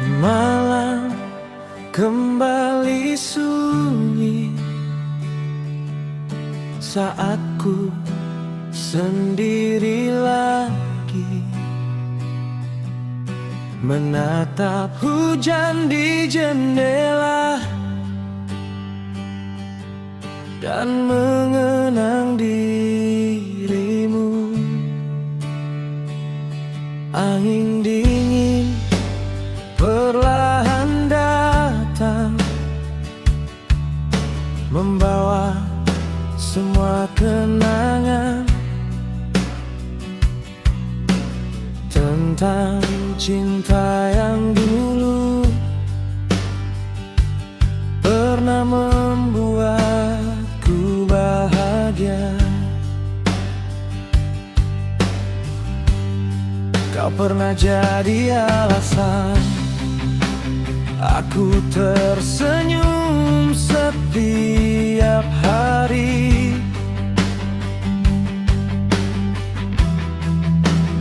Malam kembali sunyi saat ku sendiri lagi menatap hujan di jendela dan mengenang dirimu. Angin dingin perlahan datang, membawa semua kenangan tentang cinta yang dulu pernah membuatku bahagia. Kau pernah jadi alasan aku tersenyum setiap hari,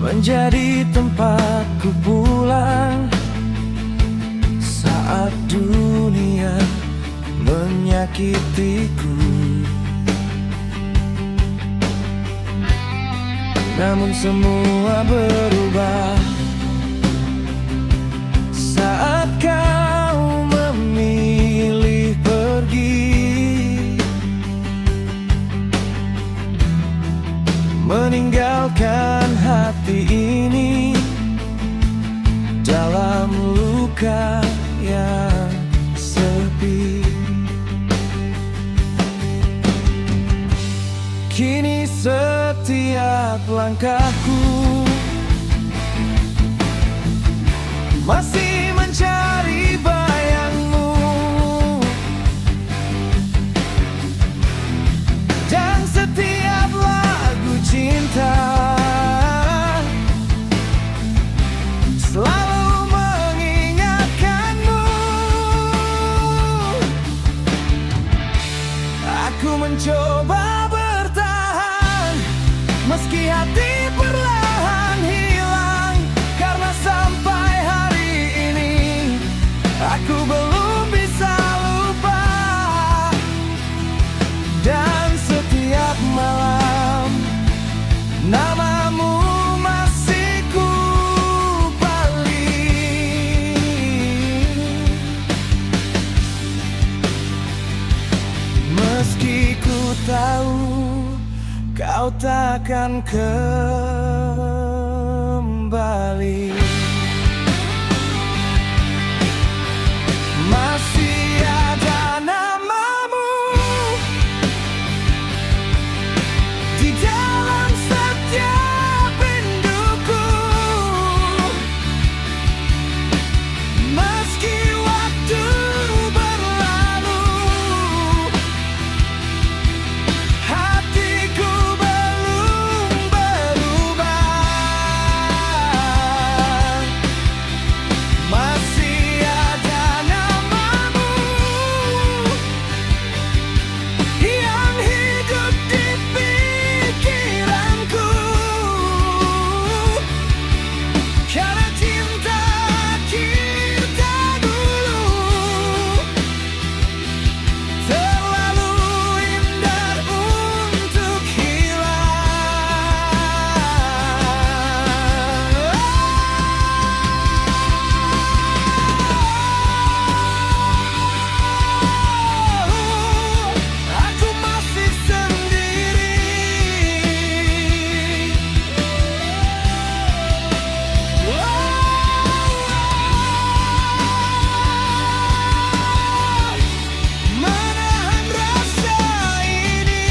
menjadi tempatku pulang saat dunia menyakitiku. Namun semua berubah saat kau memilih pergi, meninggalkan hati ini dalam luka yang sepi. Kini setiap langkahku masih mencari bayangmu, dan setiap lagu cinta selalu mengingatkanmu. Aku mencoba bertahan meski hati perlahan hilang, karena sampai hari ini aku belum bisa lupa. Dan setiap malam namamu masih ku paling, meski ku tahu kau takkan kembali. Masih ada namamu di dalam setiap rinduku, meski waktu berlalu, hatiku belum berubah. Masih ada namamu yang hidup di pikiranku, karena cinta kita dulu terlalu indah untuk hilang. Aku masih sendiri, menahan rasa ini.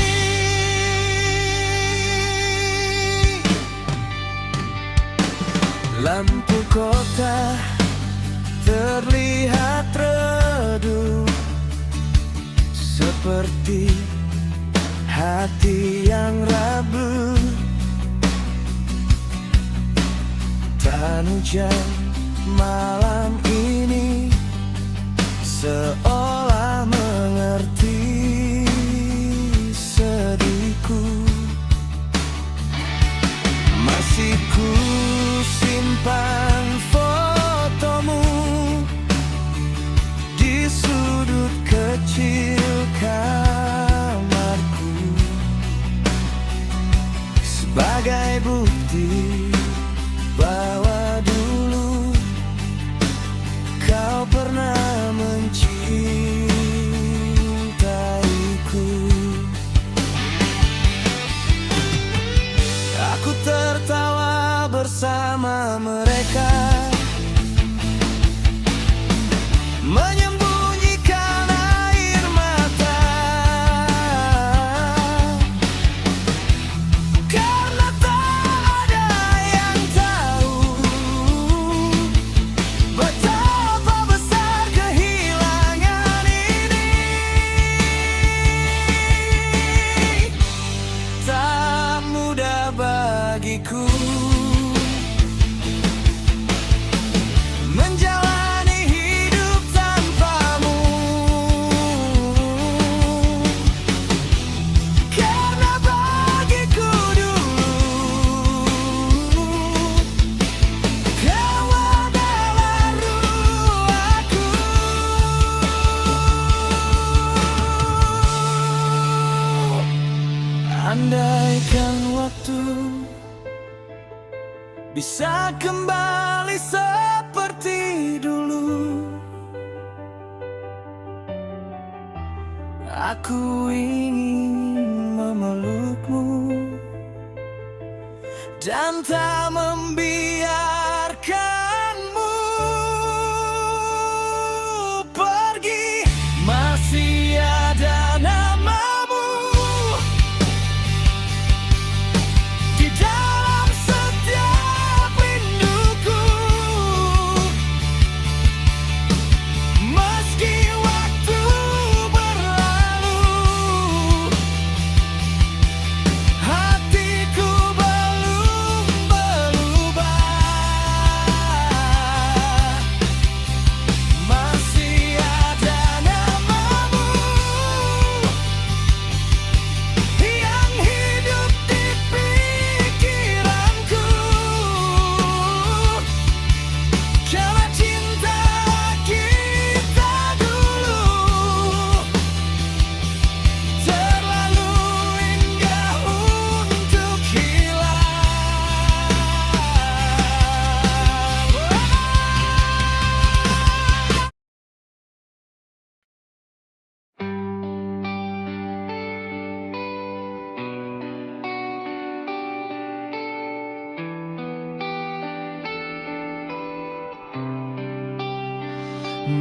Lampu kota terlihat redup, seperti hati yang rapuh. Tahan hujan malam ini seolah mengerti sedihku. Masih ku simpan fotomu bisa kembali seperti dulu. Aku ingin memelukmu dan tak membiarkanmu pergi. Masih ada namamu di dalam setiap rinduku. Meski waktu berlalu, hatiku belum berubah. Masih ada namamu yang hidup di pikiranku. Karena cinta kita dulu terlalu indah untuk hilang.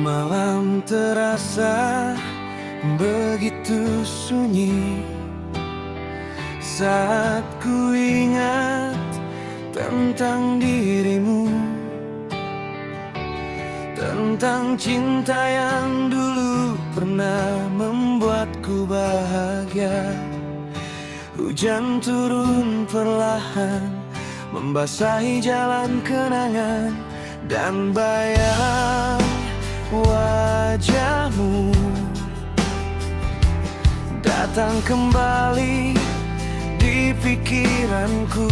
Malam terasa begitu sunyi saat ku ingat tentang dirimu, tentang cinta yang dulu pernah membuatku bahagia. Hujan turun perlahan membasahi jalan kenangan dan bayang wajahmu datang kembali di pikiranku.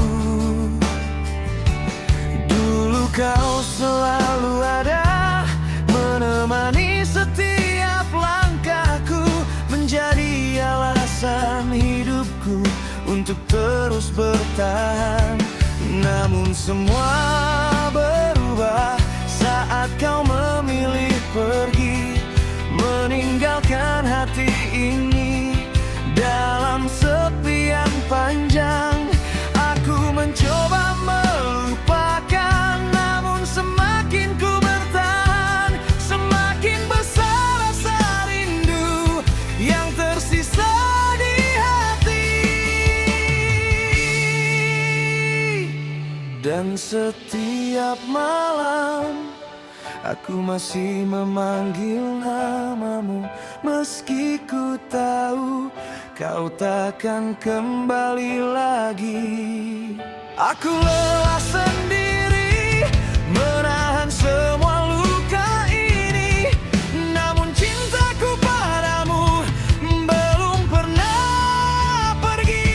Dulu kau selalu ada menemani setiap langkahku, menjadi alasan hidupku untuk terus bertahan. Namun semua berubah saat kau memilih pergi, meninggalkan hati ini dalam sepi yang panjang. Aku mencoba melupakan, namun semakin ku bertahan, semakin besar rasa rindu yang tersisa di hati. Dan setiap malam aku masih memanggil namamu, meski ku tahu kau takkan kembali lagi. Aku lelah sendiri menahan semua luka ini, namun cintaku padamu belum pernah pergi.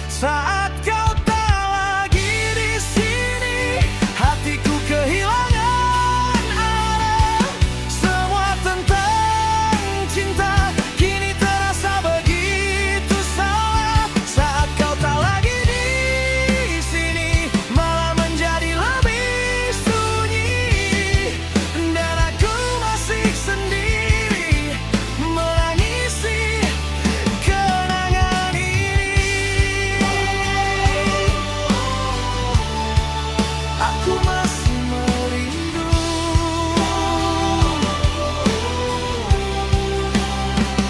Saat kau tak lagi di sini, hatiku kehilangan arah. Semua tentang cinta kini terasa begitu salah. Saat kau tak lagi di sini, malah menjadi lebih sunyi, dan aku masih sendiri menangisi kenangan ini. Aku masih merindu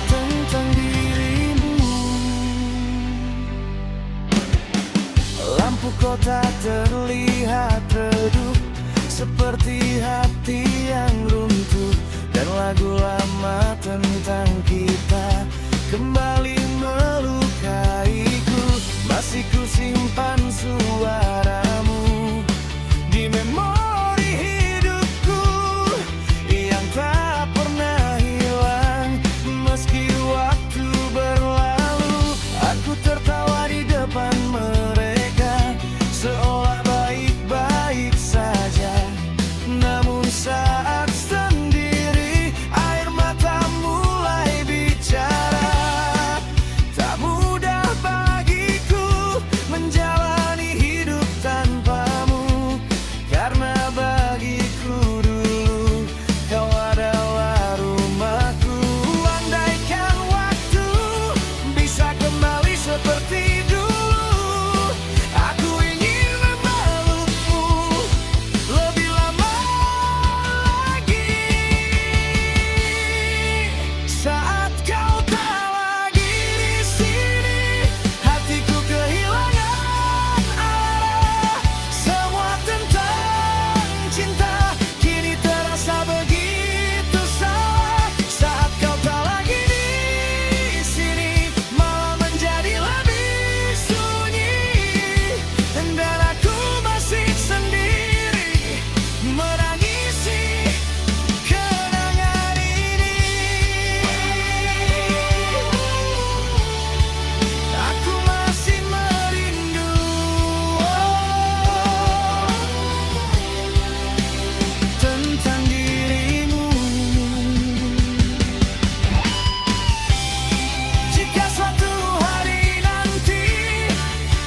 tentang dirimu. Lampu kota terlihat redup, seperti hati yang runtuh, dan lagu lama tentang kita kembali melukaiku. Masih ku simpan suaramu di memori hidupku yang tak pernah hilang. Meski waktu berlalu, aku tertawa di depan mereka seolah baik-baik saja. Namun saat sendiri, air mata mulai bicara. Tak mudah bagiku menjalani cinta kini terasa begitu salah. Saat kau tak lagi di sini, malah menjadi lebih sunyi. Dan aku masih sendiri menangisi kenangan ini. Aku masih merindu tentang dirimu. Jika suatu hari nanti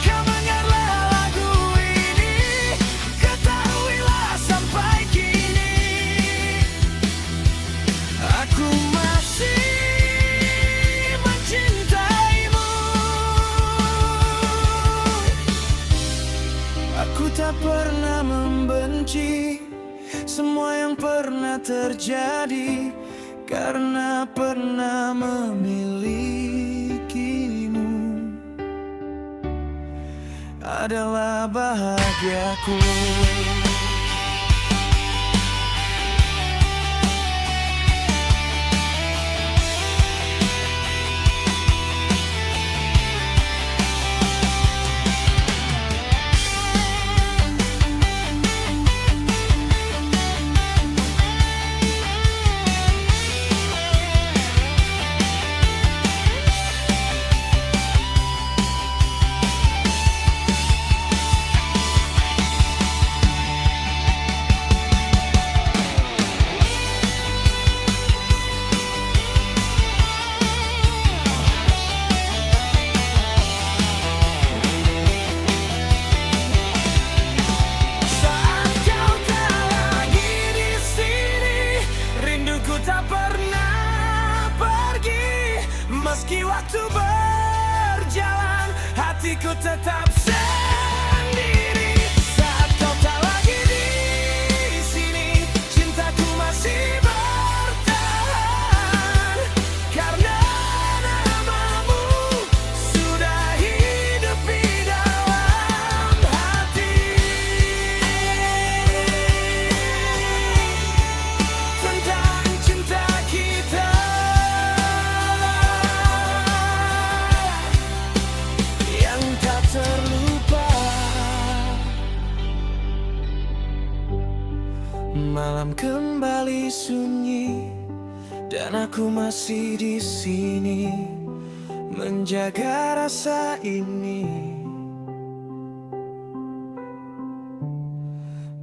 kau mendengar lagu ini, ketahuilah sampai kini aku masih mencintaimu. Aku tak pernah membenci semua yang pernah terjadi, karena pernah memilikimu adalah bahagiaku. Saat kau tak lagi di sini, rinduku tak pernah pergi. Meski waktu berjalan, hatiku tetap sendiri. Saat kau tak lagi di sini, cintaku masih bertahan, karena namamu sudah hidup di dalam hati. Tentang cinta kita yang tak terlupa. Malam kembali sunyi dan aku masih di sini menjaga rasa ini.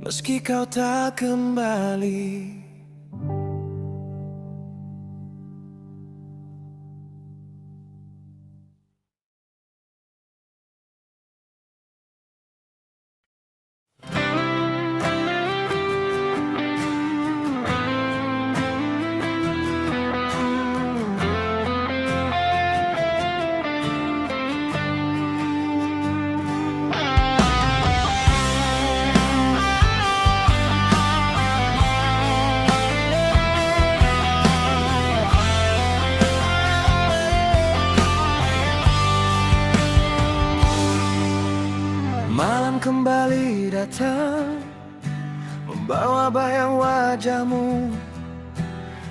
Meski kau tak kembali. Malam kembali datang, membawa bayang wajahmu.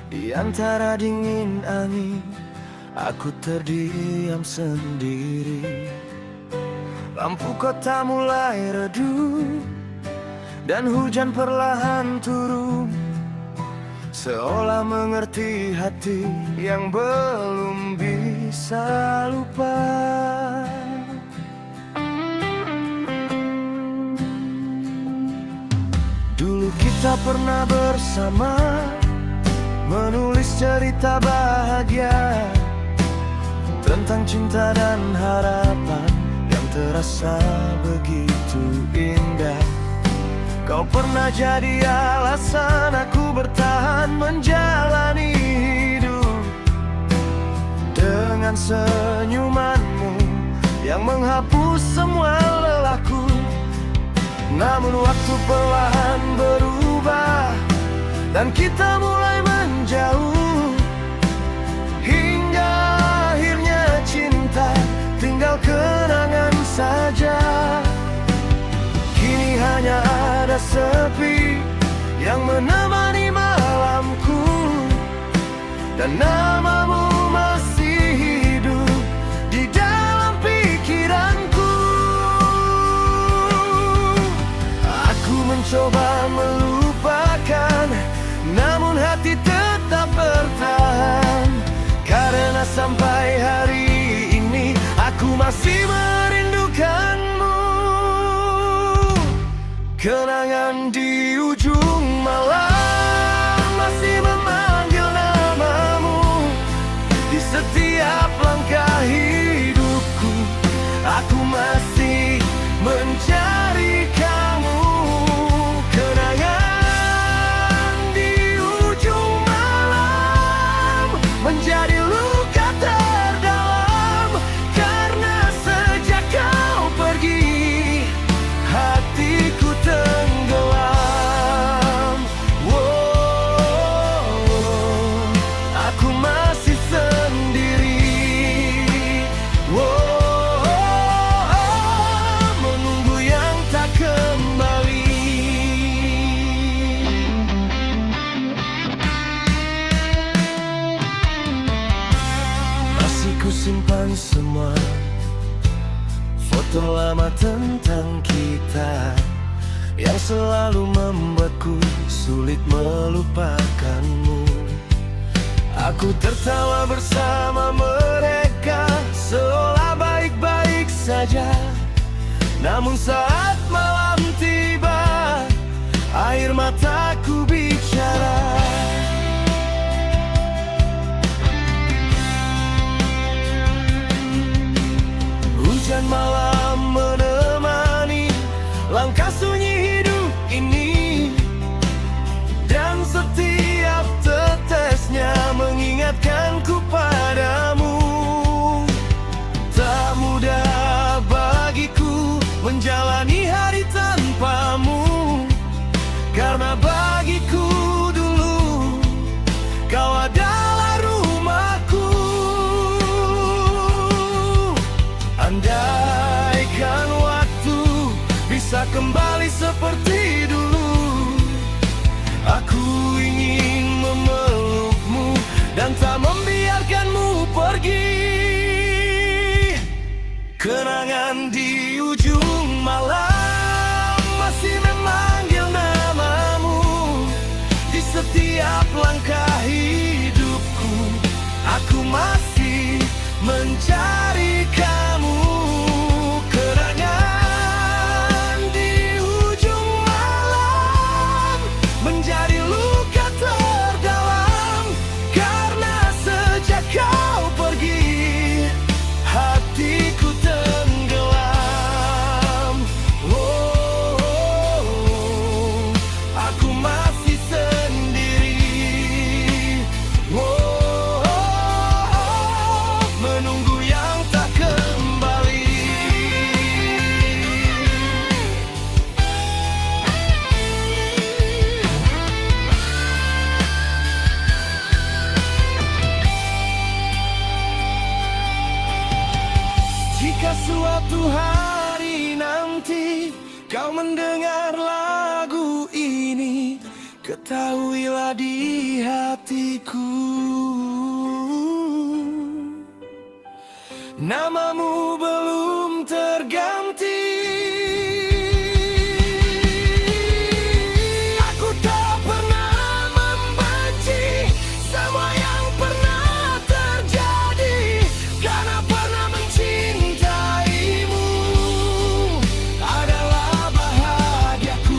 Di antara dingin angin, aku terdiam sendiri. Lampu kota mulai redup dan hujan perlahan turun, seolah mengerti hati yang belum bisa lupa. Dulu kita pernah bersama menulis cerita bahagia tentang cinta dan harapan yang terasa begitu indah. Kau pernah jadi alasan aku bertahan menjalani hidup, dengan senyumanmu yang menghapus semua lelahku. Namun waktu perlahan berubah dan kita mulai menjauh, hingga akhirnya cinta tinggal kenangan saja. Kini hanya ada sepi yang menemani malamku, dan namamu masih hidup di dalam pikiranku. Aku mencoba melupakan, namun hati tetap bertahan, karena sampai hari ini aku masih merindukanmu. Kenangan di ujung malam masih memanggil namamu. Di setiap langkah hidupku, aku masih mencari kamu. Kenangan di ujung malam menjadi luka terdalam, karena sejak kau pergi hatiku tenggelam. Aku masih sendiri. Menunggu yang tak kembali. Masih ku simpan semua foto lama tentang kita, yang selalu membuatku sulit melupakanmu. Aku tertawa bersama mereka, seolah baik-baik saja. Namun saat malam tiba, air mataku bicara. Hujan malam menemani langkah sunyi hidup ini, dan setiap tetesnya mengingatkanku padamu. Tak mudah bagiku menjalani hari tanpamu, karena bagiku dulu kau adalah rumahku. Andaikan waktu bisa kembali seperti dulu, aku ingin memelukmu dan tak membiarkanmu pergi. Kenangan di ujung malam masih memanggil namamu. Di setiap langkah hidupku, aku masih mencari kamu. Kenangan di ujung malam menjadi luka terdalam, karena sejak kau pergi hatiku tenggelam. Aku masih sendiri. Menunggu yang tak kembali. Jika suatu hari nanti kau mendengar lagu ini, ketahuilah di hatiku namamu belum terganti. Aku tak pernah membenci semua yang pernah terjadi, karena pernah mencintaimu adalah bahagiaku.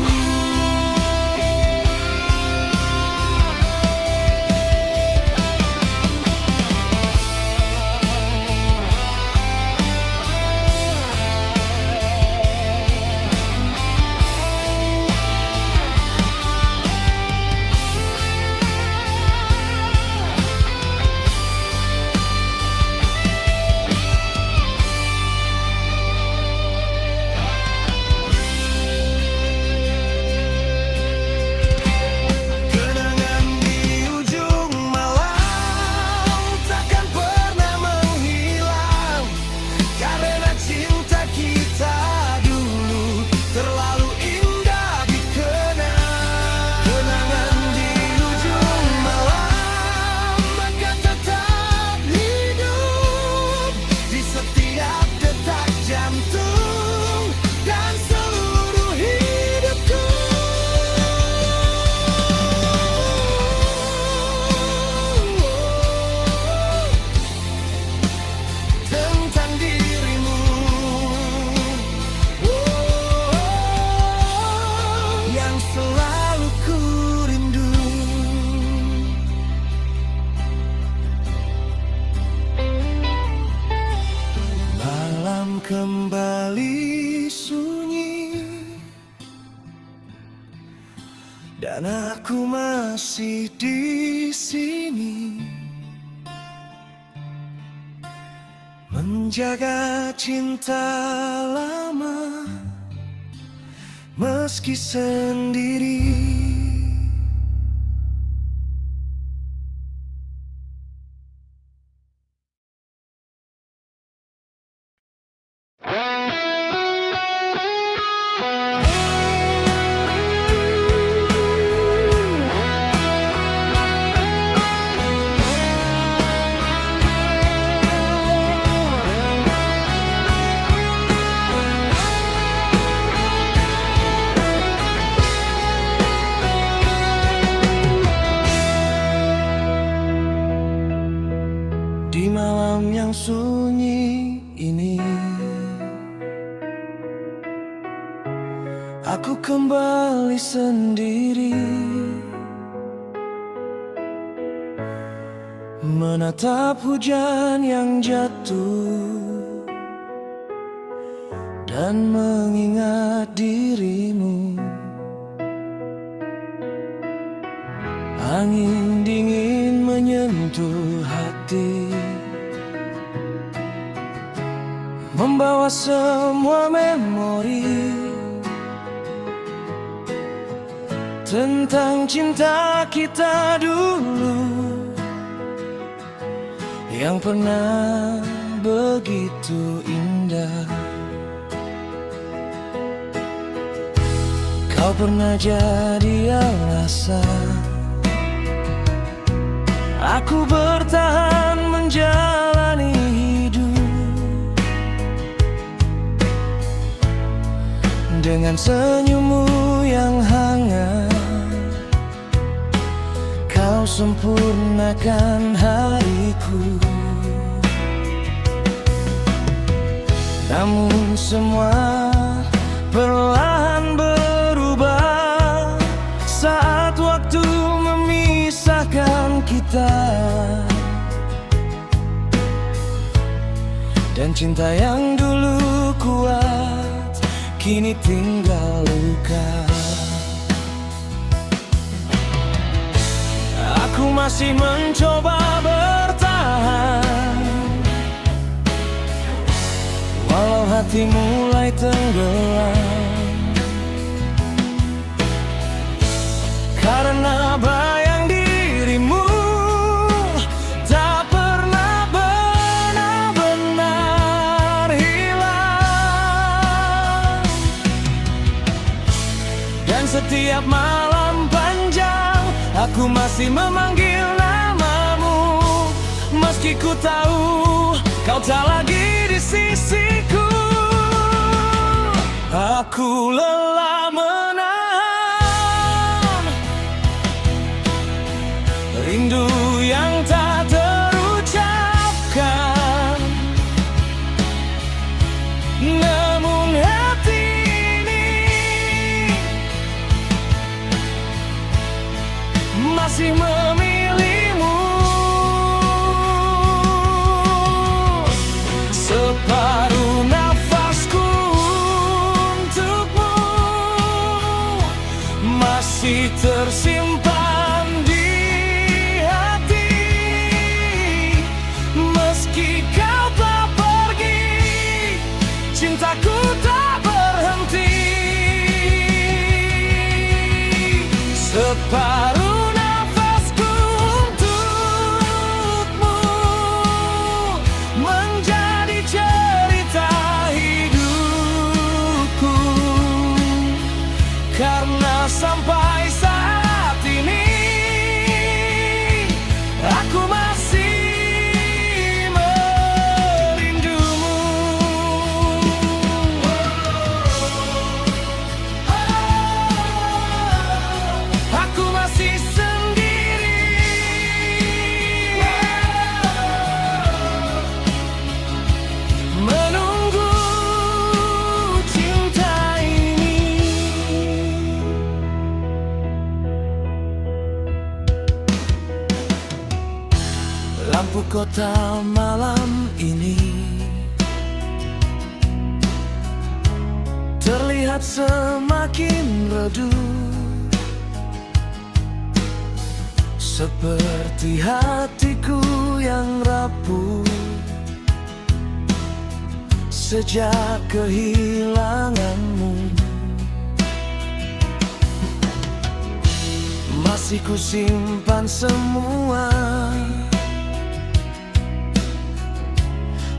Aku masih di sini menjaga cinta lama meski sendiri. Di malam yang sunyi ini, aku kembali sendiri, menatap hujan yang jatuh dan mengingat dirimu. Angin dingin menyentuh hati, membawa semua memori tentang cinta kita dulu yang pernah begitu indah. Kau pernah jadi alasan aku bertahan menjalani hidup. Dengan senyummu yang hangat, kau sempurnakan hariku. Namun semua perlahan berubah saat waktu memisahkan kita, dan cinta yang dulu kuat kini tinggal luka. Aku masih mencoba bertahan, walau hati mulai tenggelam, karena bayang dirimu tak pernah benar-benar hilang. Dan setiap malam panjang aku masih memanggil namamu, meski ku tahu kau tak lagi di sisiku. Aku lelah menahan rindu yang tak terucapkan, namun hati ini masih memilihmu. Separuh nafasku untukmu masih tersimpan di hati, meski kau tak pergi, cintaku tak berhenti. Separuh nafasku untukmu menjadi cerita hidupku, karena sampai saat ini aku masih merindumu. Aku masih sendiri, menunggu cinta ini. Lampu kota malam ini terlihat semakin redup, seperti hatiku yang rapuh sejak kehilanganmu. Masih ku simpan semua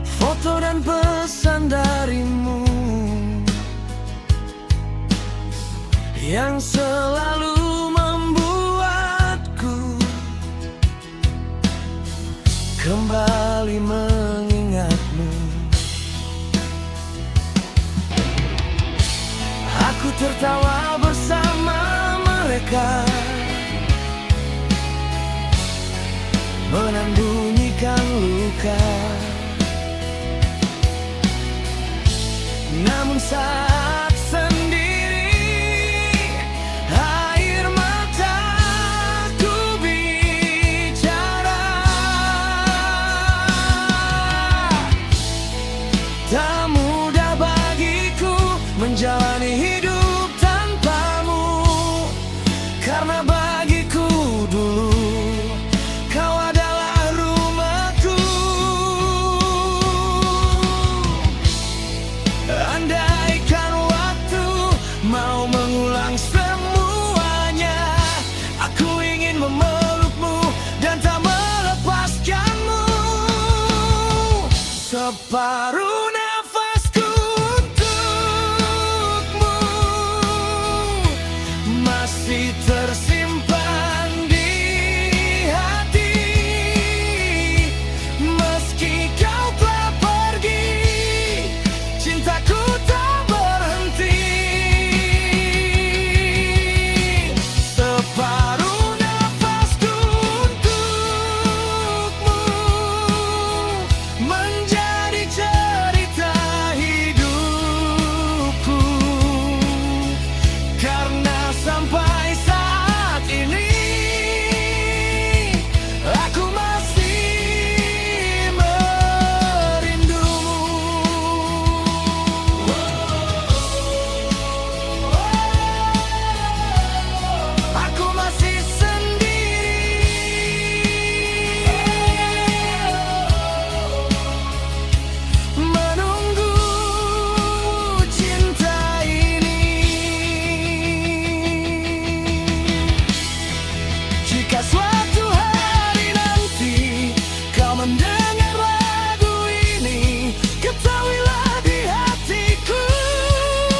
foto dan pesan darimu yang selalu membuatku kembali mengingatmu. Aku tertawa bersama mereka, menembunyikan luka. Namun saat sendiri, air mataku bicara. Tak mudah bagiku menjalani hidup tanpamu, karena bagiku dulu kau adalah rumahku. Andaikan waktu mau mengulang semuanya, aku ingin memelukmu dan tak melepaskanmu. Separuh nafasku untukmu masih tersimpan di hati. Meski kau telah pergi, cintaku tak berhenti. Separuh nafasku untukmu menjadi cerita hidupku, karena sampai saat ini aku masih merindumu. Aku masih sendiri, menunggu cinta ini. Jika suatu hari nanti kau mendengar lagu ini, ketahuilah di hatiku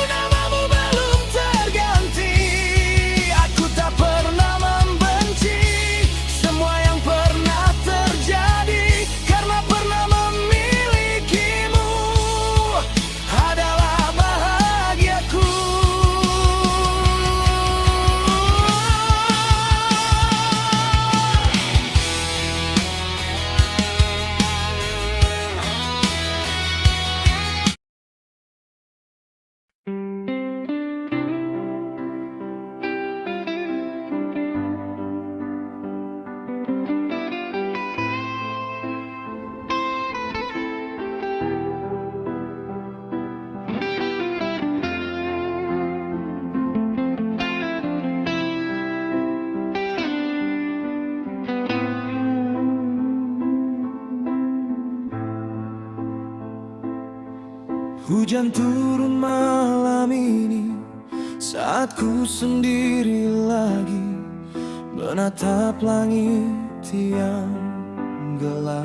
namamu belum terganti. Aku tak pernah membenci semua yang pernah terjadi, karena pernah memilikimu adalah bahagiaku. Hujan turun malam ini saat ku sendiri lagi menatap langit yang gelap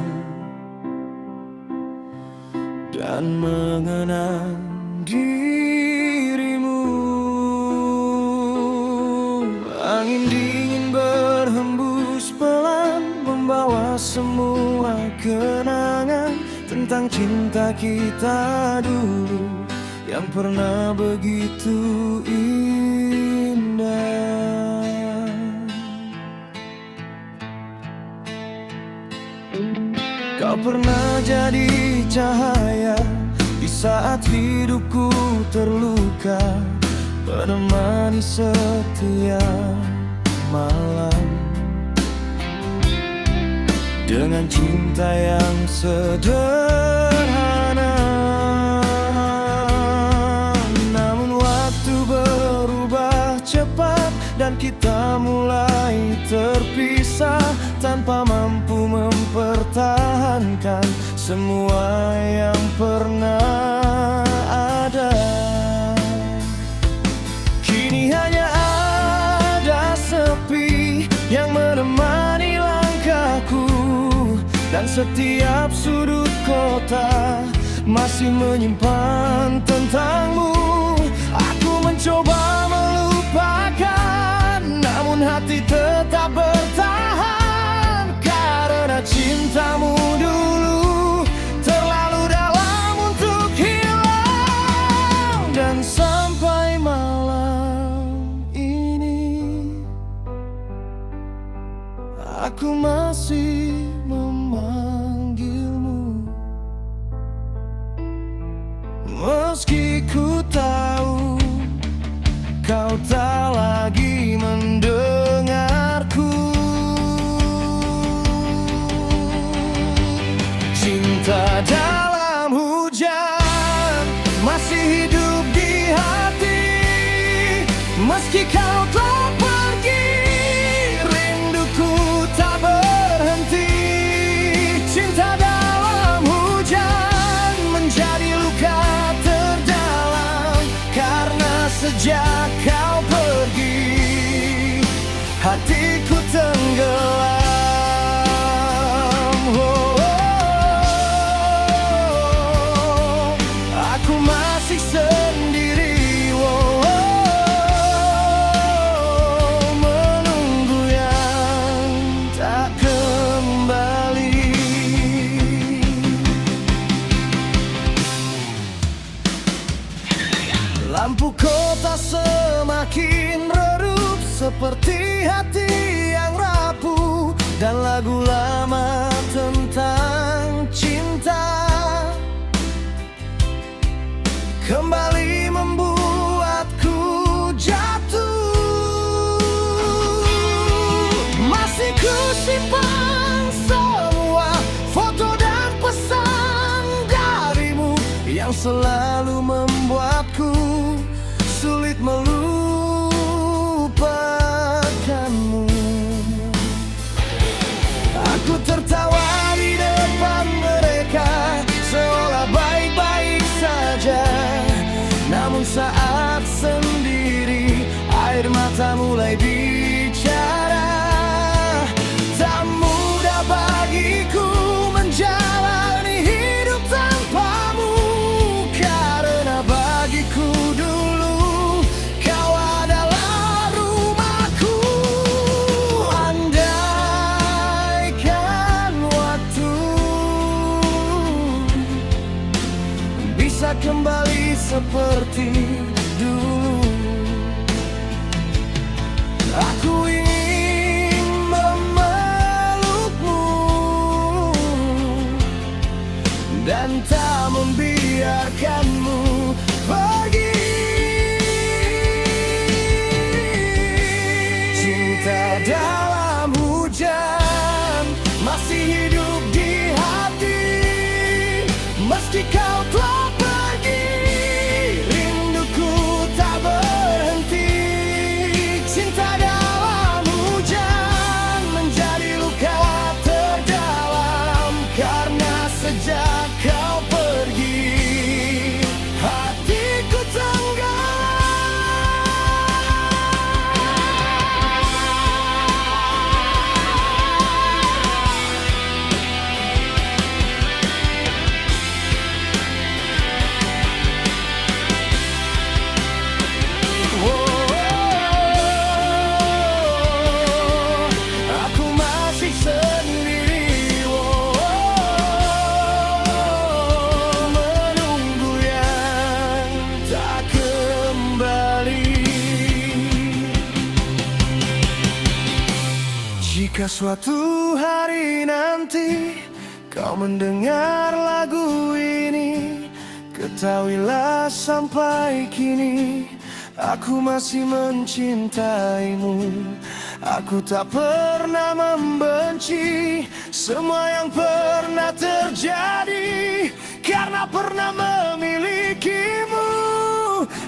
dan mengenang dirimu. Angin dingin berhembus pelan membawa semua kenangan tentang cinta kita dulu yang pernah begitu indah. Kau pernah jadi cahaya di saat hidupku terluka, menemani setiap malam dengan cinta yang sederhana. Namun waktu berubah cepat dan kita mulai terpisah. semua yang pernah ada. Kini hanya ada sepi yang menemani langkahku, dan setiap sudut kota masih menyimpan tentangmu. Aku mencoba melupakan, namun hati tetap bertahan, karena cintamu dulu terlalu dalam untuk hilang. Dan sampai malam ini aku masih memanggilmu, meski ku tahu kau tak lagi mendengarku. Cinta dalam hujan masih hidup di hati, meski kau telah pergi, rinduku tak berhenti. Cinta dalam hujan menjadi luka terdalam, karena sejak kau pergi, hatiku tenggelam. Aku masih sendiri, menunggu yang tak kembali. Lampu kota semakin redup, seperti hati yang rapuh, dan lagu lama tentang cinta kembali membuatku jatuh. Masih ku simpan semua foto dan pesan darimu yang selalu membuatku sulit melupakanmu. Aku tertawa di depan mereka seolah baik-baik saja, namun saat sendiri air mata mulai bicara. Tak mudah bagiku menjalani hidup tanpamu, karena bagiku dulu kau adalah rumahku. Andaikan waktu bisa kembali seperti dulu, aku ingin memelukmu dan tak membiarkanmu pergi. Cinta dalam hujan masih hidup di hati, meski kau telah pergi, rinduku tak berhenti. Cinta dalam hujan menjadi luka terdalam, karena sejak kau pergi, hatiku aku masih sendiri, menunggu yang tak kembali. Jika suatu hari nanti kau mendengar lagu ini, ketahuilah sampai kini aku masih mencintaimu. Aku tak pernah membenci semua yang pernah terjadi, karena pernah memilikimu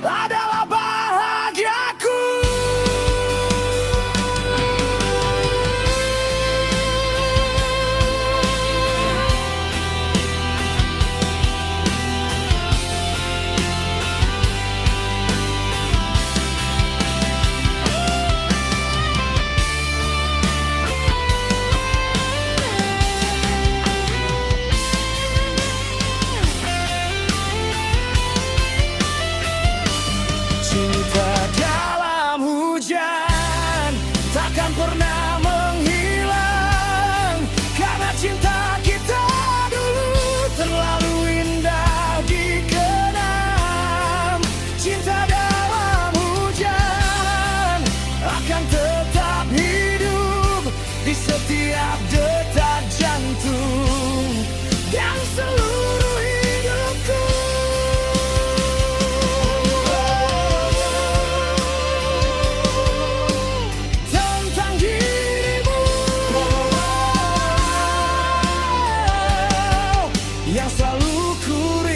adalah bahagiaku. ku